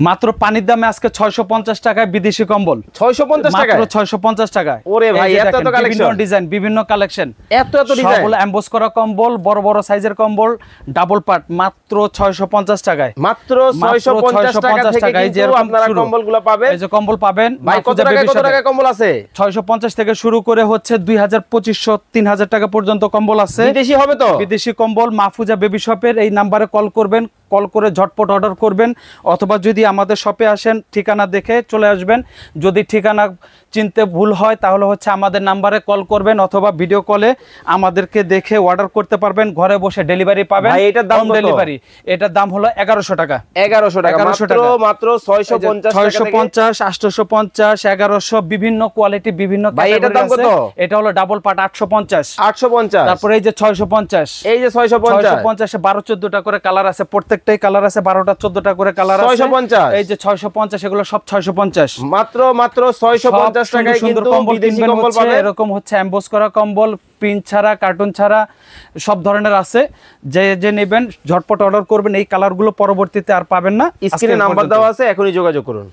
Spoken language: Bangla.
মাত্র পানির দামে আজকে 650 টাকায় বিদেশি কম্বল। 650 টাকা, মাত্র 650 টাকায়। ওরে ভাই, এত এত কালেকশন, বিভিন্ন ডিজাইন, বিভিন্ন কালেকশন, এত এত ডিজাইন, সবগুলো এমবস করা কম্বল, বড় বড় সাইজের কম্বল, ডাবল পার্ট, মাত্র 650 টাকায়। মাত্র 650 টাকা থেকে কিন্তু আপনারা কম্বলগুলো পাবেন। এই যে কম্বল পাবেন। ভাই কত টাকা কম্বল আছে? 650 থেকে শুরু করে হচ্ছে 2000, 2500, 3000 টাকা পর্যন্ত কম্বল আছে। বিদেশি হবে তো? বিদেশি কম্বল মাহফুজা বেবি শপের এই নাম্বারে কল করবেন, কল করে ঝটপট অর্ডার করবেন, অথবা যদি আমাদের শপে আসেন ঠিকানা দেখে চলে আসবেন। যদি ঠিকানা চিনতে ভুল হয় তাহলে হচ্ছে আমাদের নাম্বারে কল করবেন, অথবা ভিডিও কলে আমাদেরকে দেখে অর্ডার করতে পারবেন। ঘরে বসে ডেলিভারি পাবেন। ভাই এটার দাম কত? ডেলিভারি এটার দাম হলো 1100 টাকা। 1100 টাকা মাত্র 650 টাকা থেকে 650, 850, 1100 বিভিন্ন কোয়ালিটি, বিভিন্ন ভাই এটার দাম কত? এটা হলো ডাবল পার্ট 850। 850, তারপরে এই যে 650, এই যে 650, 650 এ 12-14টা করে কালার আছে, প্রত্যেকটাই কালার আছে 12টা 14টা করে কালার আছে। 650, এই যে 650, এগুলো সব 650। মাত্র 650 টাকায় কিন্তু বিদেশি কম্বল পাবেন। এরকম হচ্ছে এমবস করা কম্বল, প্রিন্ট ছাড়া, কার্টুন ছাড়া সব ধরনের আছে। যে নেবেন ঝটপট অর্ডার করবেন। এই কালারগুলো পরবর্তীতে আর পাবেন না। স্ক্রিনে নাম্বার দেওয়া আছে, এখনই যোগাযোগ করুন।